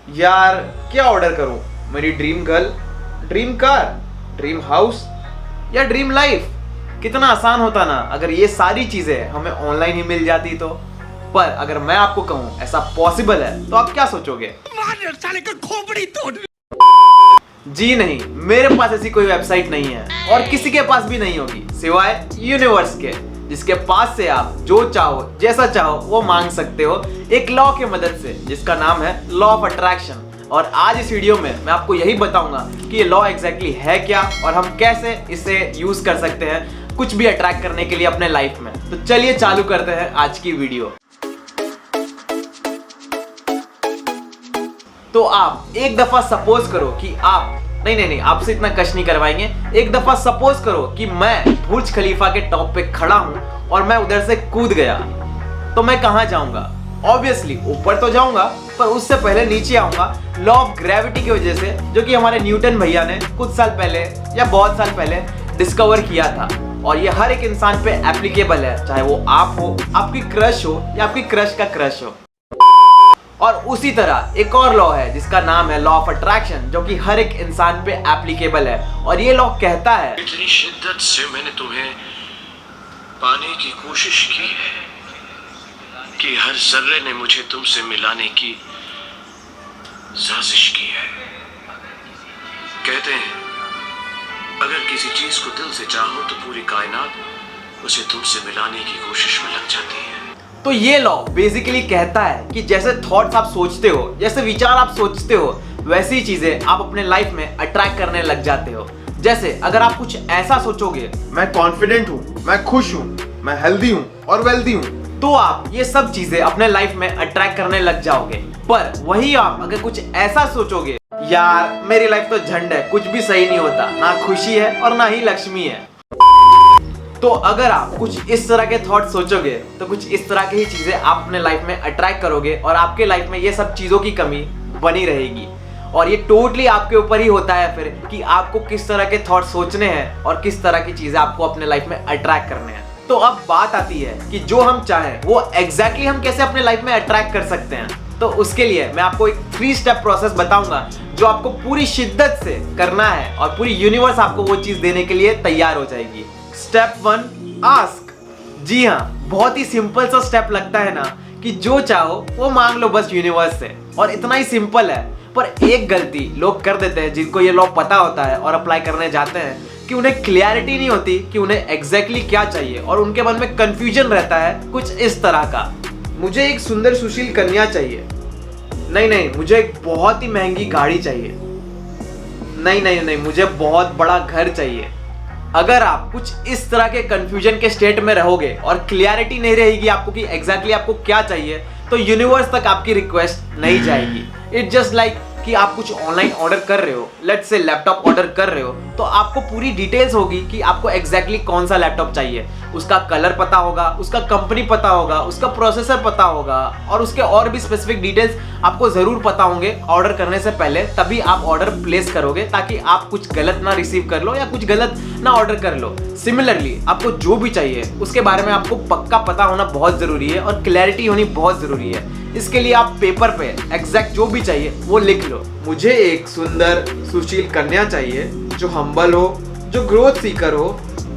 यार क्या ऑर्डर करूं? मेरी dream girl, dream car, dream house या ड्रीम लाइफ? कितना आसान होता ना अगर ये सारी चीजें हमें ऑनलाइन ही मिल जाती तो। पर अगर मैं आपको कहूं ऐसा पॉसिबल है तो आप क्या सोचोगे? साले का खोपड़ी तोड़। जी नहीं, मेरे पास ऐसी कोई वेबसाइट नहीं है और किसी के पास भी नहीं होगी सिवाय यूनिवर्स के, जिसके पास से आप जो चाहो जैसा चाहो वो मांग सकते हो एक लॉ की मदद से, जिसका नाम है लॉ ऑफ अट्रैक्शन। और आज इस वीडियो में मैं आपको यही बताऊंगा कि ये लॉ एग्जैक्टली है क्या और हम कैसे इसे यूज कर सकते हैं कुछ भी अट्रैक्ट करने के लिए अपने लाइफ में। तो चलिए चालू करते हैं आज की वीडियो। तो आप एक दफा सपोज करो कि आप नहीं, आपसे इतना कष्ट नहीं करवाएंगे। एक दफा सपोज करो कि मैं बुर्ज खलीफा के टॉप पे खड़ा हूं और मैं उधर से कूद गया, तो मैं कहां जाऊंगा? ऑब्वियसली ऊपर तो जाऊंगा, पर उससे पहले नीचे आऊंगा लॉ ऑफ ग्रेविटी की वजह से, जो कि हमारे न्यूटन भैया ने कुछ साल पहले या बहुत साल पहले डिस्कवर किया था। और ये हर एक इंसान पे एप्लीकेबल है, चाहे वो आप हो, आपकी क्रश हो या आपकी क्रश का क्रश हो। और उसी तरह एक और लॉ है जिसका नाम है लॉ ऑफ अट्रैक्शन, जो कि हर एक इंसान पे एप्लीकेबल है। और ये लॉ कहता है, इतनी शिद्दत से मैंने तुम्हें पाने की कोशिश की है कि हर जर्रे ने मुझे तुमसे मिलाने की साजिश की है। कहते हैं अगर किसी चीज को दिल से चाहो तो पूरी कायनात उसे तुमसे मिलाने की कोशिश में लग जाती है। तो ये लॉ बेसिकली कहता है कि जैसे थॉट्स आप सोचते हो, जैसे विचार आप सोचते हो, वैसी चीजें आप अपने लाइफ में अट्रैक्ट करने लग जाते हो। जैसे अगर आप कुछ ऐसा सोचोगे, मैं कॉन्फिडेंट हूँ, मैं खुश हूँ, मैं हेल्दी हूँ और वेल्दी हूँ, तो आप ये सब चीजें अपने लाइफ में अट्रैक्ट करने लग जाओगे। पर वही आप अगर कुछ ऐसा सोचोगे, यार मेरी लाइफ तो झंड है, कुछ भी सही नहीं होता, ना खुशी है और ना ही लक्ष्मी है, तो अगर आप कुछ इस तरह के थॉट सोचोगे तो कुछ इस तरह की ही चीजें आप अपने लाइफ में अट्रैक्ट करोगे और आपके लाइफ में ये सब चीजों की कमी बनी रहेगी। और ये टोटली आपके ऊपर ही होता है फिर कि आपको किस तरह के थॉट सोचने हैं और किस तरह की चीजें आपको अपने लाइफ में अट्रैक्ट करने हैं। तो अब बात आती है कि जो हम चाहें वो एग्जैक्टली हम कैसे अपने लाइफ में अट्रैक्ट कर सकते हैं। तो उसके लिए मैं आपको एक 3 स्टेप प्रोसेस बताऊंगा जो आपको पूरी शिद्दत से करना है और पूरी यूनिवर्स आपको वो चीज देने के लिए तैयार हो जाएगी। Step 1, ask. जी हाँ, बहुत ही सिंपल सा स्टेप लगता है ना कि जो चाहो वो मांग लो बस यूनिवर्स से, और इतना ही सिंपल है। पर एक गलती लोग कर देते हैं जिनको ये लॉ पता होता है और अप्लाई करने जाते हैं कि उन्हें क्लियरिटी नहीं होती कि उन्हें एग्जैक्टली क्या चाहिए, और उनके मन में कंफ्यूजन रहता है कुछ इस तरह का, मुझे एक सुंदर सुशील कन्या चाहिए, नहीं, मुझे एक बहुत ही महंगी गाड़ी चाहिए, नहीं, मुझे बहुत बड़ा घर चाहिए। अगर आप कुछ इस तरह के कंफ्यूजन के स्टेट में रहोगे और क्लियरिटी नहीं रहेगी आपको कि एग्जैक्टली आपको क्या चाहिए, तो यूनिवर्स तक आपकी रिक्वेस्ट नहीं जाएगी। इट्स जस्ट लाइक कि आप कुछ ऑनलाइन ऑर्डर कर रहे हो, लेट्स से लैपटॉप ऑर्डर कर रहे हो, तो आपको पूरी डिटेल्स होगी कि आपको एग्जैक्टली कौन सा लैपटॉप चाहिए, उसका कलर पता होगा, उसका कंपनी पता होगा, उसका प्रोसेसर पता होगा, और उसके और भी स्पेसिफिक डिटेल्स आपको जरूर पता होंगे ऑर्डर करने से पहले, तभी आप ऑर्डर प्लेस करोगे ताकि आप कुछ गलत ना रिसीव कर लो या कुछ गलत ना ऑर्डर कर लो। सिमिलरली आपको जो भी चाहिए उसके बारे में आपको पक्का पता होना बहुत जरूरी है और क्लैरिटी होनी बहुत जरूरी है। इसके लिए आप पेपर पे एग्जैक्ट जो भी चाहिए वो लिख लो। मुझे एक सुंदर सुशील कन्या चाहिए जो हम्बल हो, जो ग्रोथ सीकर हो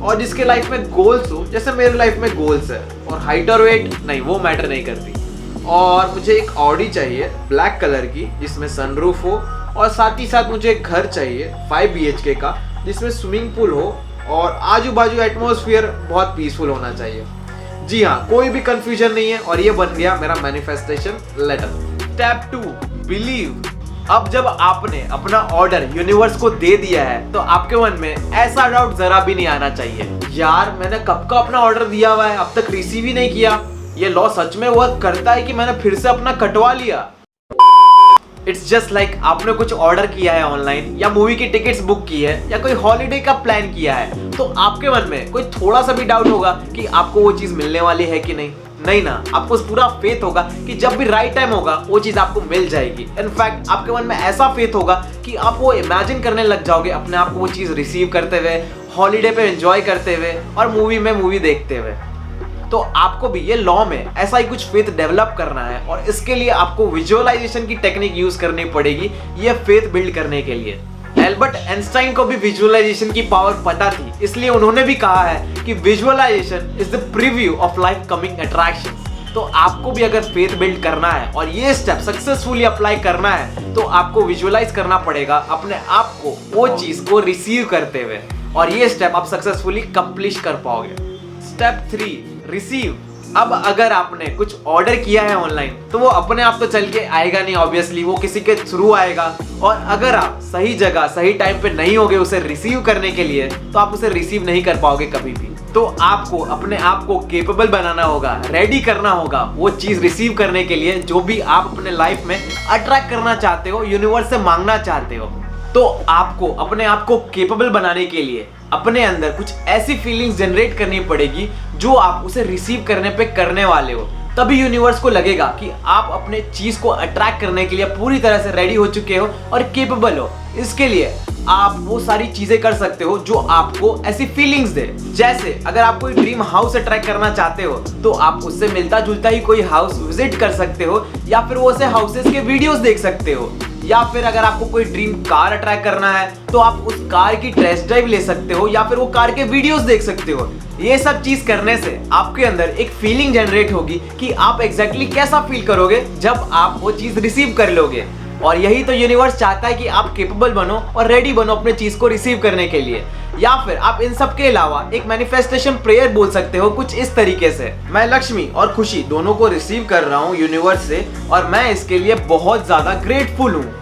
और जिसके लाइफ में गोल्स हो, जैसे मेरे लाइफ में गोल्स है। और हाइट और वेट नहीं, वो मैटर नहीं करती। और मुझे एक ऑडी चाहिए ब्लैक कलर की जिसमें सनरूफ हो, और साथ ही साथ मुझे एक घर चाहिए 5 BHK का जिसमें स्विमिंग पूल हो और आजू बाजू एटमॉस्फेयर बहुत पीसफुल होना चाहिए। जी हाँ, कोई भी कंफ्यूजन नहीं है और ये बन गया मेरा मैनिफेस्टेशन लेटर। Step 2, believe. अब जब आपने अपना ऑर्डर यूनिवर्स को दे दिया है तो आपके मन में ऐसा डाउट जरा भी नहीं आना चाहिए, यार मैंने कब का अपना ऑर्डर दिया हुआ है, अब तक रिसीव ही नहीं किया। ये लॉ सच में वर्क करता है कि मैंने फिर से अपना कटवा लिया? इट्स जस्ट लाइक आपने कुछ ऑर्डर किया है ऑनलाइन, या मूवी की टिकट्स बुक की है, या कोई हॉलीडे का प्लान किया है, तो आपके मन में कोई थोड़ा सा भी डाउट होगा कि आपको वो चीज मिलने वाली है कि नहीं ना, आपको पूरा फेथ होगा कि जब भी राइट टाइम होगा वो चीज आपको मिल जाएगी। इनफैक्ट आपके मन में ऐसा फेथ होगा कि आप वो इमेजिन करने लग जाओगे अपने आप को वो चीज रिसीव करते हुए, हॉलीडे पे एंजॉय करते हुए और मूवी में मूवी देखते हुए। तो आपको भी ये लॉ में ऐसा ही कुछ फेथ डेवलप करना है और इसके लिए आपको विजुअलाइजेशन की टेक्निक यूज करनी पड़ेगी ये फेथ बिल्ड करने के लिए। एल्बर्ट आइंस्टाइन को भी विजुअलाइजेशन की पावर पता थी, इसलिए उन्होंने भी कहा है कि visualisation is the preview of life coming attractions. तो आपको भी अगर फेथ बिल्ड करना है और ये स्टेप सक्सेसफुली अप्लाई करना है तो आपको विजुअलाइज करना पड़ेगा अपने आप को वो चीज को रिसीव करते हुए, और ये स्टेप आप सक्सेसफुली कंप्लीट कर पाओगे। Step 3, receive. अब अगर आपने कुछ ऑर्डर किया है ऑनलाइन तो वो अपने आप तो चल के आएगा नहीं, ऑब्वियसली वो किसी के थ्रू आएगा, और अगर आप सही जगह सही टाइम पे नहीं होगे उसे रिसीव करने के लिए तो आप उसे रिसीव नहीं कर पाओगे कभी भी। तो आपको अपने आप को केपेबल बनाना होगा, रेडी करना होगा वो चीज रिसीव करने के लिए जो भी आप अपने लाइफ में अट्रैक्ट करना चाहते हो, यूनिवर्स से मांगना चाहते हो। तो आपको अपने आप को केपेबल बनाने के लिए अपने अंदर कुछ ऐसी फीलिंग्स जनरेट करनी पड़ेगी जो आप उसे रिसीव करने पे करने वाले हो। तभी यूनिवर्स को लगेगा कि आप अपने चीज को अट्रैक्ट करने के लिए पूरी तरह से रेडी हो चुके हो और केपेबल हो। इसके लिए आप वो सारी चीजें कर सकते हो जो आपको ऐसी फीलिंग्स दे। जैसे अगर आप कोई ड्रीम हाउस अट्रैक्ट करना चाहते हो तो आप उससे मिलता जुलता ही कोई हाउस विजिट कर सकते हो, या फिर वो से हाउसेस के वीडियोस देख सकते हो, या फिर अगर आपको कोई ड्रीम कार अट्रैक्ट करना है तो आप उस कार की टेस्ट ड्राइव ले सकते हो, या फिर वो कार के वीडियोस देख सकते हो। ये सब चीज करने से आपके अंदर एक फीलिंग जनरेट होगी कि आप एग्जैक्टली कैसा फील करोगे जब आप वो चीज रिसीव कर लोगे। और यही तो यूनिवर्स चाहता है कि आप केपेबल बनो और रेडी बनो अपने चीज को रिसीव करने के लिए। या फिर आप इन सब के अलावा एक मैनिफेस्टेशन प्रेयर बोल सकते हो कुछ इस तरीके से, मैं लक्ष्मी और खुशी दोनों को रिसीव कर रहा हूँ यूनिवर्स से और मैं इसके लिए बहुत ज्यादा ग्रेटफुल हूँ।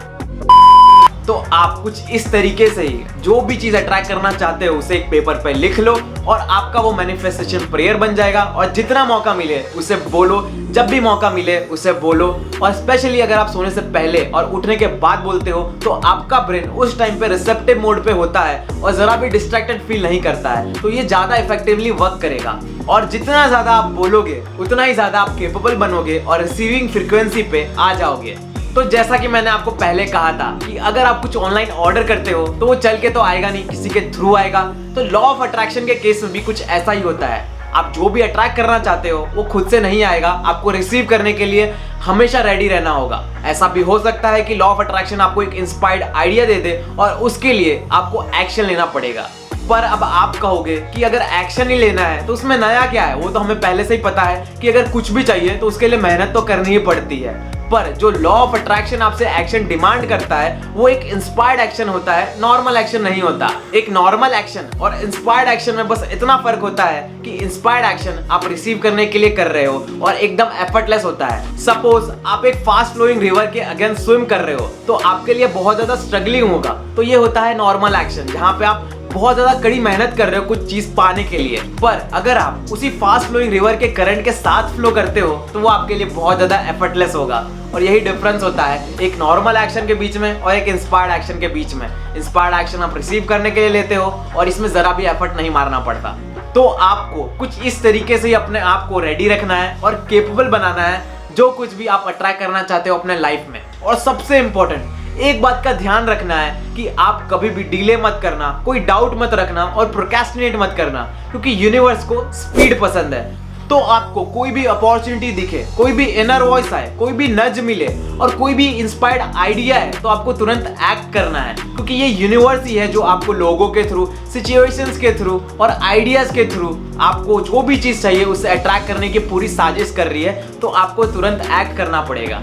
तो आप कुछ इस तरीके से ही जो भी चीज अट्रैक्ट करना चाहते हो उसे एक पेपर पे लिख लो और आपका वो मैनिफेस्टेशन प्रेयर बन जाएगा। और जितना मौका मिले उसे बोलो, जब भी मौका मिले उसे बोलो, और स्पेशली अगर आप सोने से पहले और उठने के बाद बोलते हो तो आपका ब्रेन उस टाइम पे रिसेप्टिव मोड पे होता है और जरा भी डिस्ट्रैक्टेड फील नहीं करता है, तो ये ज्यादा इफेक्टिवली वर्क करेगा। और जितना ज्यादा आप बोलोगे उतना ही ज्यादा आप केपेबल बनोगे और रिसीविंग फ्रीक्वेंसी पे आ जाओगे। तो जैसा कि मैंने आपको पहले कहा था कि अगर आप कुछ ऑनलाइन ऑर्डर करते हो तो वो चल के तो आएगा नहीं, किसी के थ्रू आएगा। तो लॉ ऑफ अट्रैक्शन के केस में भी कुछ ऐसा ही होता है। आप जो भी अट्रैक्ट करना चाहते हो वो खुद से नहीं आएगा, आपको रिसीव करने के लिए हमेशा रेडी रहना होगा। ऐसा भी हो सकता है कि लॉ ऑफ अट्रैक्शन आपको एक इंस्पायर्ड आइडिया दे दे और उसके लिए आपको एक्शन लेना पड़ेगा। पर अब आप कहोगे कि अगर एक्शन ही लेना है तो उसमें नया क्या है, वो तो हमें पहले से ही पता है कि अगर कुछ भी चाहिए तो उसके लिए मेहनत तो करनी ही पड़ती है। पर जो लॉ ऑफ अट्रैक्शन आपसे एक्शन डिमांड करता है वो एक इंस्पायर्ड एक्शन होता है, नॉर्मल एक्शन नहीं होता। एक नॉर्मल एक्शन और इंस्पायर्ड एक्शन में बस इतना फर्क होता है कि इंस्पायर्ड एक्शन आप रिसीव करने के लिए कर रहे हो और एकदम एफर्टलेस होता है। सपोज आप एक फास्ट फ्लोइंग रिवर के अगेंस्ट स्विम कर रहे हो तो आपके लिए बहुत ज्यादा स्ट्रगलिंग होगा, तो ये होता है नॉर्मल एक्शन जहाँ पे आप बहुत ज्यादा कड़ी मेहनत कर रहे हो कुछ चीज पाने के लिए। पर अगर आप उसी फास्ट फ्लोइंग रिवर के करंट के साथ फ्लो करते हो तो वो आपके लिए बहुत ज्यादा एफर्टलेस होगा। और यही डिफरेंस होता है एक नॉर्मल एक्शन के बीच में और एक इंस्पायर्ड एक्शन के बीच में। इंस्पायर्ड एक्शन आप रिसीव करने के लिए लेते हो और इसमें जरा भी एफर्ट नहीं मारना पड़ता। तो आपको कुछ इस तरीके से ही अपने आप को रेडी रखना है और केपेबल बनाना है जो कुछ भी आप अट्रैक्ट करना चाहते हो अपने लाइफ में। और सबसे इंपॉर्टेंट एक बात का ध्यान रखना है कि आप कभी भी डिले मत करना, कोई डाउट मत रखना और प्रोक्रेस्टिनेट मत करना, क्योंकि यूनिवर्स को स्पीड पसंद है। तो आपको कोई भी अपॉर्चुनिटी दिखे, कोई भी इनर वॉइस आए, कोई भी नज मिले और कोई भी इंस्पायर्ड आइडिया है तो आपको तुरंत एक्ट करना है, क्योंकि ये यूनिवर्स ही है जो आपको लोगों के थ्रू, सिचुएशंस के थ्रू और आइडियाज के थ्रू आपको जो भी चीज चाहिए उसे अट्रैक्ट करने की पूरी साजिश कर रही है। तो आपको तुरंत एक्ट करना पड़ेगा।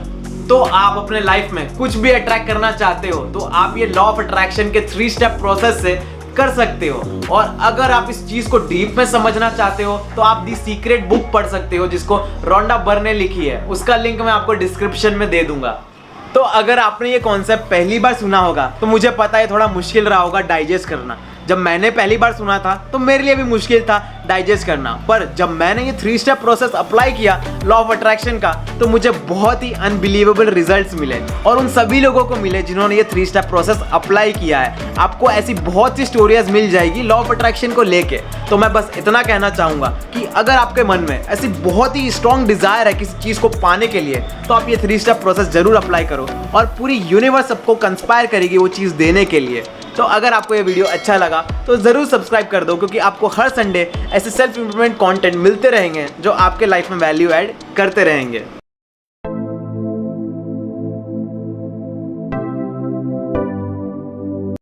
तो आप अपने लाइफ में कुछ भी अट्रैक्ट करना चाहते हो तो आप ये लॉ ऑफ अट्रैक्शन के 3 स्टेप प्रोसेस से कर सकते हो। और अगर आप इस चीज को डीप में समझना चाहते हो तो आप दी सीक्रेट बुक पढ़ सकते हो जिसको रोंडा बर ने लिखी है, उसका लिंक मैं आपको डिस्क्रिप्शन में दे दूंगा। तो अगर आपने ये कॉन्सेप्ट पहली बार सुना होगा तो मुझे पता है थोड़ा मुश्किल रहा होगा डाइजेस्ट करना। जब मैंने पहली बार सुना था तो मेरे लिए भी मुश्किल था डाइजेस्ट करना, पर जब मैंने ये 3 स्टेप प्रोसेस अप्लाई किया लॉ ऑफ अट्रैक्शन का तो मुझे बहुत ही अनबिलीवेबल रिजल्ट्स मिले। और उन सभी लोगों को मिले जिन्होंने ये 3 स्टेप प्रोसेस अप्लाई किया है। आपको ऐसी बहुत सी स्टोरीज मिल जाएगी लॉ ऑफ अट्रैक्शन को लेके। तो मैं बस इतना कहना चाहूंगा कि अगर आपके मन में ऐसी बहुत ही स्ट्रॉन्ग डिजायर है किसी चीज को पाने के लिए तो आप ये 3 स्टेप प्रोसेस जरूर अप्लाई करो और पूरी यूनिवर्स सबको कंस्पायर करेगी वो चीज देने के लिए। तो अगर आपको ये वीडियो अच्छा लगा तो ज़रूर सब्सक्राइब कर दो, क्योंकि आपको हर संडे ऐसे सेल्फ इम्प्रूवमेंट कंटेंट मिलते रहेंगे जो आपके लाइफ में वैल्यू ऐड करते रहेंगे।